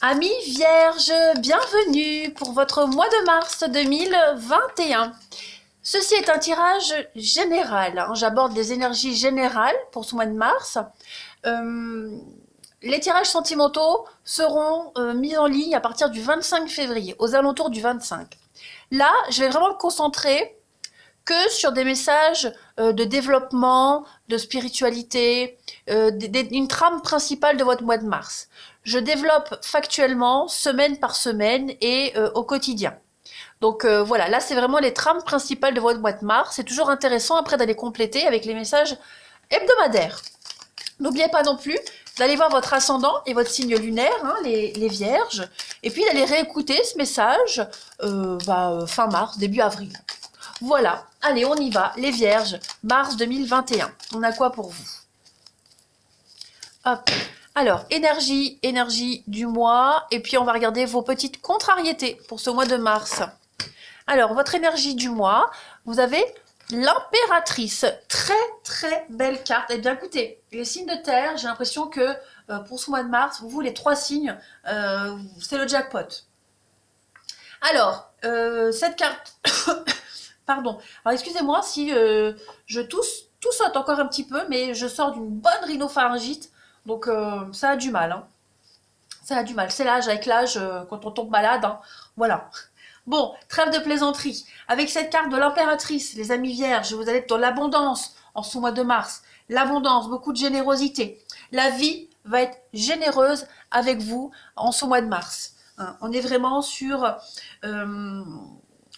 Amis vierges, bienvenue pour votre mois de mars 2021. Ceci est un tirage général, hein. J'aborde les énergies générales pour ce mois de mars. Les tirages sentimentaux seront mis en ligne à partir du 25 février, aux alentours du 25. Là, je vais vraiment me concentrer que sur des messages de développement, de spiritualité, une trame principale de votre mois de mars. Je développe factuellement, semaine par semaine et au quotidien. Donc voilà, là c'est vraiment les trames principales de votre mois de mars. C'est toujours intéressant après d'aller compléter avec les messages hebdomadaires. N'oubliez pas non plus d'aller voir votre ascendant et votre signe lunaire, hein, les vierges, et puis d'aller réécouter ce message fin mars, début avril. Voilà, allez, on y va, les vierges, mars 2021. On a quoi pour vous? Hop. Alors, énergie du mois, et puis on va regarder vos petites contrariétés pour ce mois de mars. Alors, votre énergie du mois, vous avez l'impératrice. Très belle carte. Eh bien, écoutez, les signes de terre, j'ai l'impression que pour ce mois de mars, vous, les 3 signes, c'est le jackpot. Alors, cette carte... Pardon. Alors, excusez-moi si je saute encore un petit peu, mais je sors d'une bonne rhinopharyngite, donc ça a du mal. Hein. Ça a du mal. C'est l'âge, avec l'âge, quand on tombe malade. Hein. Voilà. Bon, trêve de plaisanterie. Avec cette carte de l'impératrice, les amis vierges, vous allez être dans l'abondance en ce mois de mars. L'abondance, beaucoup de générosité. La vie va être généreuse avec vous en ce mois de mars. Hein. On est vraiment sur...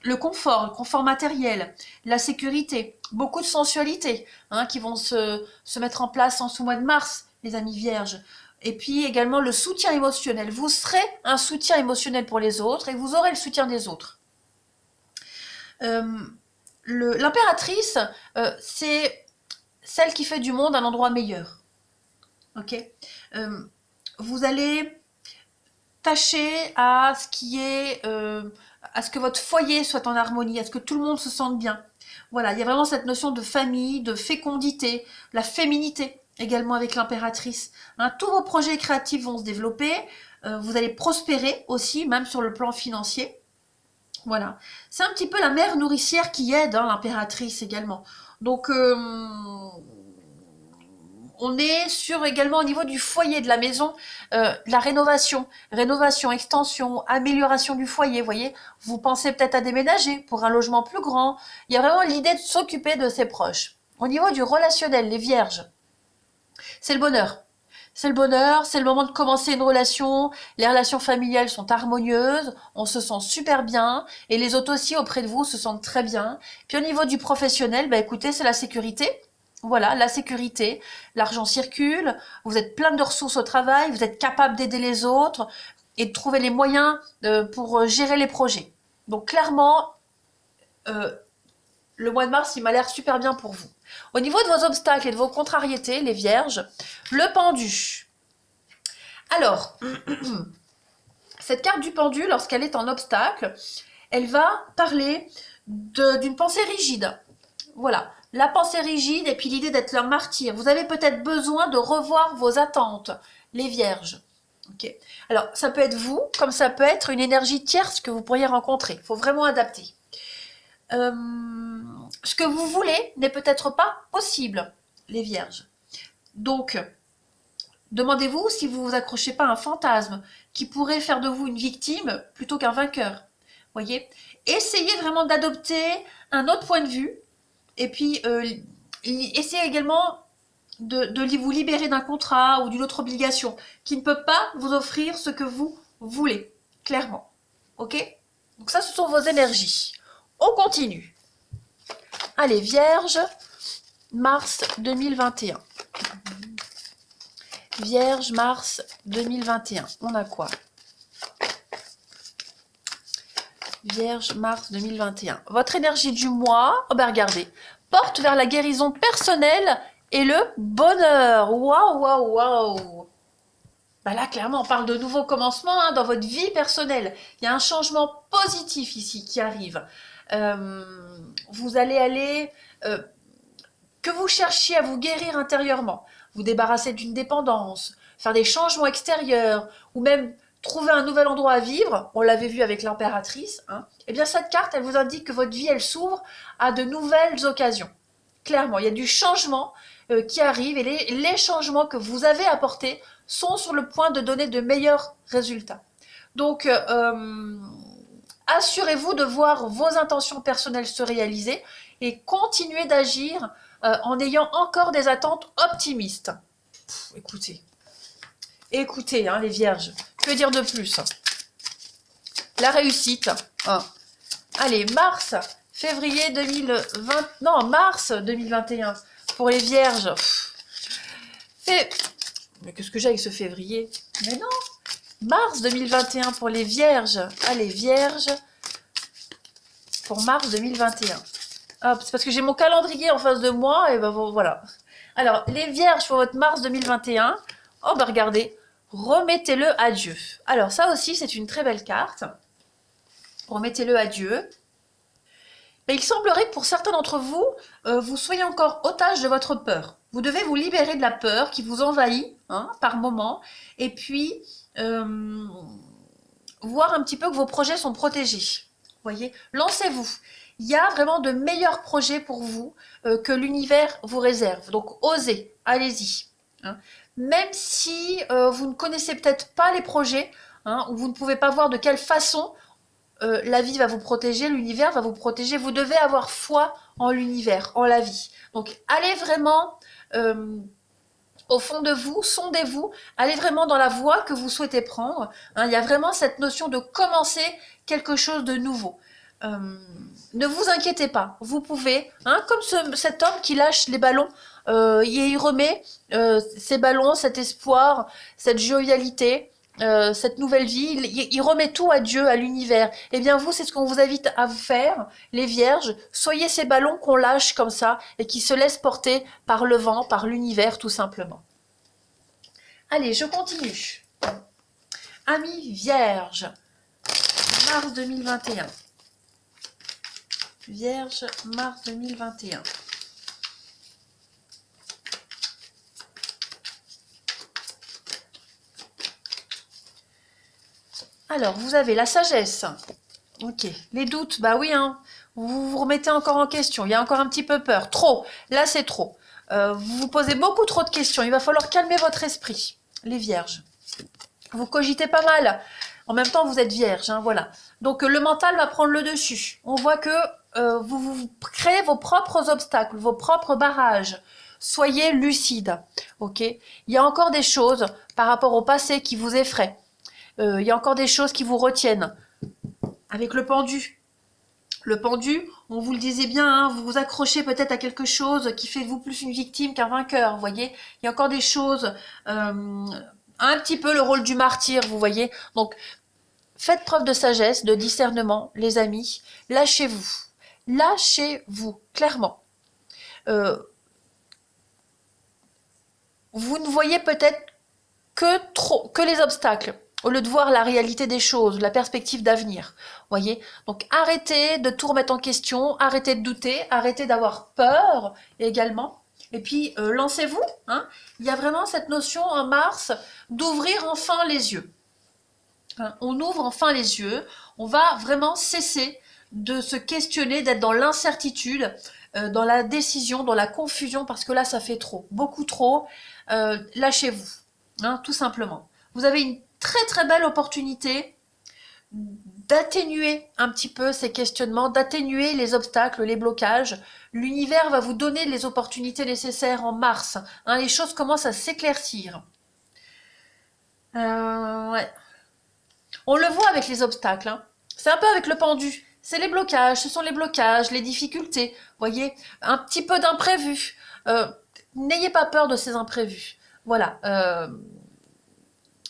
le confort matériel, la sécurité, beaucoup de sensualité hein, qui vont se mettre en place en ce mois de mars, les amis vierges. Et puis également le soutien émotionnel. Vous serez un soutien émotionnel pour les autres et vous aurez le soutien des autres. L'impératrice, c'est celle qui fait du monde un endroit meilleur. Ok. Vous allez tâcher à ce qui est... à ce que votre foyer soit en harmonie, à ce que tout le monde se sente bien. Voilà, il y a vraiment cette notion de famille, de fécondité, la féminité également avec l'impératrice. Hein, tous vos projets créatifs vont se développer, vous allez prospérer aussi, même sur le plan financier. Voilà, c'est un petit peu la mère nourricière qui aide hein, l'impératrice également. Donc, on est sur également au niveau du foyer de la maison, la rénovation, extension, amélioration du foyer, vous voyez. Vous pensez peut-être à déménager pour un logement plus grand. Il y a vraiment l'idée de s'occuper de ses proches. Au niveau du relationnel, les vierges, c'est le bonheur. C'est le bonheur, c'est le moment de commencer une relation, les relations familiales sont harmonieuses, on se sent super bien, et les autres aussi auprès de vous se sentent très bien. Puis au niveau du professionnel, bah écoutez, c'est la sécurité. Voilà, la sécurité, l'argent circule, vous êtes plein de ressources au travail, vous êtes capable d'aider les autres et de trouver les moyens pour gérer les projets. Donc clairement, le mois de mars, il m'a l'air super bien pour vous. Au niveau de vos obstacles et de vos contrariétés, les vierges, le pendu. Alors, cette carte du pendu, lorsqu'elle est en obstacle, elle va parler d'une pensée rigide. Voilà, la pensée rigide et puis l'idée d'être leur martyr. Vous avez peut-être besoin de revoir vos attentes, les vierges. Okay. Alors, ça peut être vous, comme ça peut être une énergie tierce que vous pourriez rencontrer. Il faut vraiment adapter. Ce que vous voulez n'est peut-être pas possible, les vierges. Donc, demandez-vous si vous vous accrochez pas à un fantasme qui pourrait faire de vous une victime plutôt qu'un vainqueur. Voyez, essayez vraiment d'adopter un autre point de vue et puis essayez également de vous libérer d'un contrat ou d'une autre obligation qui ne peut pas vous offrir ce que vous voulez, clairement. Ok? Donc ça, ce sont vos énergies. On continue. Allez, Vierge, mars 2021. Vierge, mars 2021. On a quoi? Vierge, mars 2021. Votre énergie du mois, oh ben regardez, porte vers la guérison personnelle et le bonheur. Waouh, waouh, waouh. Ben là, clairement, on parle de nouveaux commencements hein, dans votre vie personnelle. Il y a un changement positif ici qui arrive. Vous allez aller... que vous cherchiez à vous guérir intérieurement, vous débarrasser d'une dépendance, faire des changements extérieurs, ou même trouver un nouvel endroit à vivre, on l'avait vu avec l'impératrice, hein, eh bien cette carte, elle vous indique que votre vie, elle s'ouvre à de nouvelles occasions. Clairement, il y a du changement qui arrive et les changements que vous avez apportés sont sur le point de donner de meilleurs résultats. Donc, assurez-vous de voir vos intentions personnelles se réaliser et continuez d'agir en ayant encore des attentes optimistes. Écoutez, hein, les vierges, que dire de plus? La réussite. Hein. Allez, février 2020, non, mars 2021 pour les vierges. Mais qu'est-ce que j'ai avec ce février? Mais non, mars 2021 pour les vierges. Allez, vierges, pour mars 2021. Hop, c'est parce que j'ai mon calendrier en face de moi, et ben voilà. Alors, les vierges pour votre mars 2021, oh ben regardez, remettez-le à Dieu. Alors ça aussi, c'est une très belle carte. Remettez-le à Dieu. Mais il semblerait que pour certains d'entre vous, vous soyez encore otage de votre peur. Vous devez vous libérer de la peur qui vous envahit hein, par moment, et puis voir un petit peu que vos projets sont protégés. Voyez, lancez-vous. Il y a vraiment de meilleurs projets pour vous que l'univers vous réserve. Donc osez, allez-y. Hein. Même si vous ne connaissez peut-être pas les projets, hein, ou vous ne pouvez pas voir de quelle façon la vie va vous protéger, l'univers va vous protéger. Vous devez avoir foi en l'univers, en la vie. Donc, allez vraiment au fond de vous, sondez-vous, allez vraiment dans la voie que vous souhaitez prendre. Hein, il y a vraiment cette notion de commencer quelque chose de nouveau. Ne vous inquiétez pas, vous pouvez, hein, comme cet homme qui lâche les ballons, il remet ces ballons, cet espoir, cette jovialité, cette nouvelle vie, il remet tout à Dieu, à l'univers. Eh bien vous, c'est ce qu'on vous invite à vous faire, les vierges. Soyez ces ballons qu'on lâche comme ça et qui se laissent porter par le vent, par l'univers tout simplement. Allez, je continue. Amis vierges, mars 2021. Vierge, mars 2021. Alors, vous avez la sagesse. Ok. Les doutes, bah oui, hein. Vous vous remettez encore en question. Il y a encore un petit peu peur. Trop. Là, c'est trop. Vous vous posez beaucoup trop de questions. Il va falloir calmer votre esprit, les vierges. Vous cogitez pas mal. En même temps, vous êtes vierge, hein, voilà. Donc, le mental va prendre le dessus. On voit que vous créez vos propres obstacles, vos propres barrages. Soyez lucide, ok? Il y a encore des choses par rapport au passé qui vous effraient. Il y a encore des choses qui vous retiennent. Avec le pendu. Le pendu, on vous le disait bien, hein, vous vous accrochez peut-être à quelque chose qui fait de vous plus une victime qu'un vainqueur, vous voyez. Il y a encore des choses, un petit peu le rôle du martyr, vous voyez. Donc, faites preuve de sagesse, de discernement, les amis. Lâchez-vous. Lâchez-vous, clairement. Vous ne voyez peut-être que les obstacles, au lieu de voir la réalité des choses, la perspective d'avenir. Voyez. Donc arrêtez de tout remettre en question, arrêtez de douter, arrêtez d'avoir peur également. Et puis lancez-vous. Hein. Il y a vraiment cette notion en mars d'ouvrir enfin les yeux. Hein. On ouvre enfin les yeux, on va vraiment cesser de se questionner, d'être dans l'incertitude, dans la décision, dans la confusion, parce que là ça fait trop, beaucoup trop. Lâchez-vous, hein, tout simplement. Vous avez une très très belle opportunité d'atténuer un petit peu ces questionnements, d'atténuer les obstacles, les blocages. L'univers va vous donner les opportunités nécessaires en mars. Hein, les choses commencent à s'éclaircir. Ouais. On le voit avec les obstacles. Hein. C'est un peu avec le pendu. C'est les blocages, ce sont les blocages, les difficultés. Voyez, un petit peu d'imprévu. N'ayez pas peur de ces imprévus. Voilà.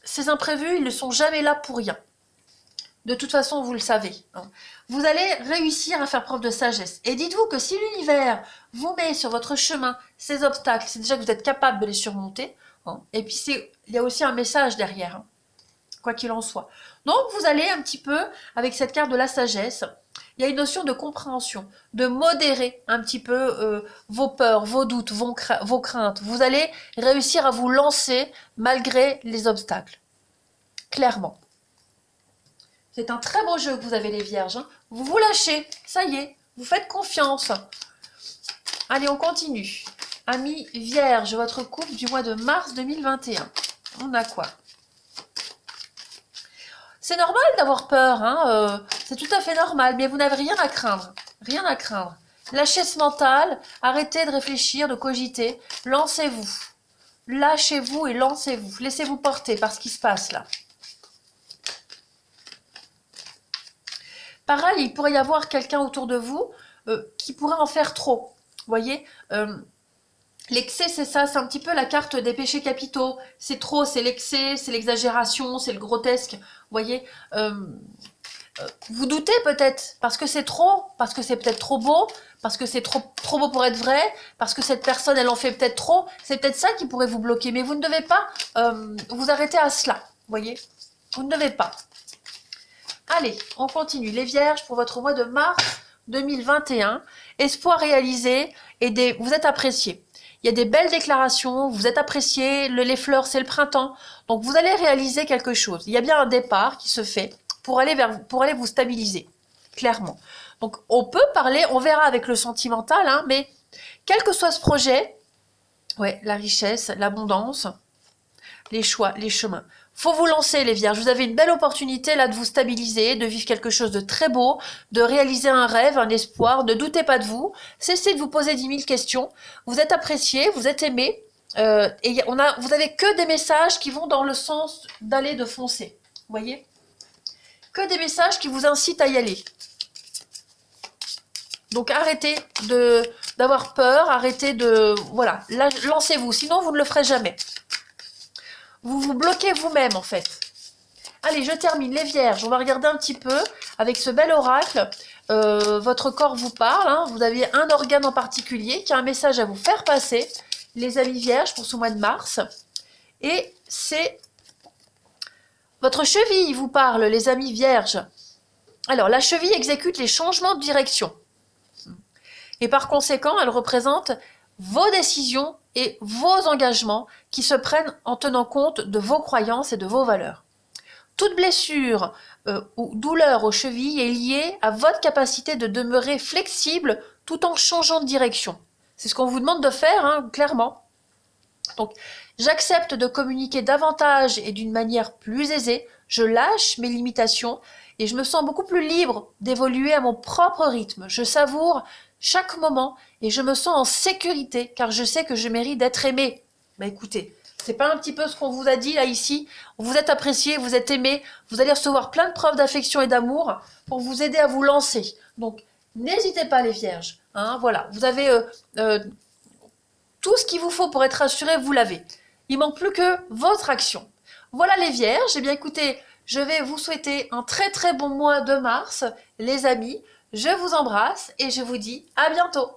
Ces imprévus, ils ne sont jamais là pour rien. De toute façon, vous le savez. Hein. Vous allez réussir à faire preuve de sagesse. Et dites-vous que si l'univers vous met sur votre chemin ces obstacles, c'est déjà que vous êtes capable de les surmonter. Hein. Et puis, il y a aussi un message derrière, hein, quoi qu'il en soit. Donc, vous allez un petit peu, avec cette carte de la sagesse, il y a une notion de compréhension, de modérer un petit peu vos peurs, vos doutes, vos craintes. Vous allez réussir à vous lancer malgré les obstacles. Clairement. C'est un très beau jeu que vous avez les vierges, hein. Vous vous lâchez, ça y est, vous faites confiance. Allez, on continue. Amis vierges, votre couple du mois de mars 2021. On a quoi? C'est normal d'avoir peur, hein, c'est tout à fait normal, mais vous n'avez rien à craindre. Rien à craindre. Lâchez ce mental, arrêtez de réfléchir, de cogiter, lancez-vous. Lâchez-vous et lancez-vous. Laissez-vous porter par ce qui se passe là. Pareil, il pourrait y avoir quelqu'un autour de vous qui pourrait en faire trop. Vous voyez, l'excès, c'est ça, c'est un petit peu la carte des péchés capitaux. C'est trop, c'est l'excès, c'est l'exagération, c'est le grotesque. Vous voyez, vous doutez peut-être parce que c'est trop, parce que c'est peut-être trop beau, parce que c'est trop beau pour être vrai, parce que cette personne, elle en fait peut-être trop. C'est peut-être ça qui pourrait vous bloquer, mais vous ne devez pas vous arrêter à cela. Vous voyez, vous ne devez pas. Allez, on continue. Les vierges pour votre mois de mars 2021. Espoir réalisé et vous êtes appréciés. Il y a des belles déclarations, vous êtes appréciés, les fleurs, c'est le printemps. Donc, vous allez réaliser quelque chose. Il y a bien un départ qui se fait pour aller vous stabiliser, clairement. Donc, on peut parler, on verra avec le sentimental, hein, mais quel que soit ce projet, ouais, la richesse, l'abondance, les choix, les chemins. Faut vous lancer les vierges, vous avez une belle opportunité là de vous stabiliser, de vivre quelque chose de très beau, de réaliser un rêve, un espoir, ne doutez pas de vous, cessez de vous poser 10 000 questions, vous êtes apprécié, vous êtes aimé, et vous avez que des messages qui vont dans le sens d'aller, de foncer, vous voyez, que des messages qui vous incitent à y aller. Donc arrêtez d'avoir peur, arrêtez de... Voilà, lancez-vous, sinon vous ne le ferez jamais. Vous vous bloquez vous-même en fait. Allez, je termine. Les vierges, on va regarder un petit peu avec ce bel oracle. Votre corps vous parle, hein, vous avez un organe en particulier qui a un message à vous faire passer, les amis vierges, pour ce mois de mars. Et c'est votre cheville vous parle, les amis vierges. Alors, la cheville exécute les changements de direction. Et par conséquent, elle représente vos décisions et vos engagements qui se prennent en tenant compte de vos croyances et de vos valeurs. Toute blessure ou douleur aux chevilles est liée à votre capacité de demeurer flexible tout en changeant de direction. C'est ce qu'on vous demande de faire, hein, clairement. Donc, j'accepte de communiquer davantage et d'une manière plus aisée, je lâche mes limitations et je me sens beaucoup plus libre d'évoluer à mon propre rythme. Je savoure chaque moment et je me sens en sécurité car je sais que je mérite d'être aimé. Bah écoutez, c'est pas un petit peu ce qu'on vous a dit là ici? Vous êtes apprécié, vous êtes aimé, vous allez recevoir plein de preuves d'affection et d'amour pour vous aider à vous lancer. Donc n'hésitez pas les vierges, hein, voilà, vous avez tout ce qu'il vous faut pour être rassuré, vous l'avez. Il manque plus que votre action. Voilà les vierges, et bien écoutez, je vais vous souhaiter un très très bon mois de mars, les amis. Je vous embrasse et je vous dis à bientôt.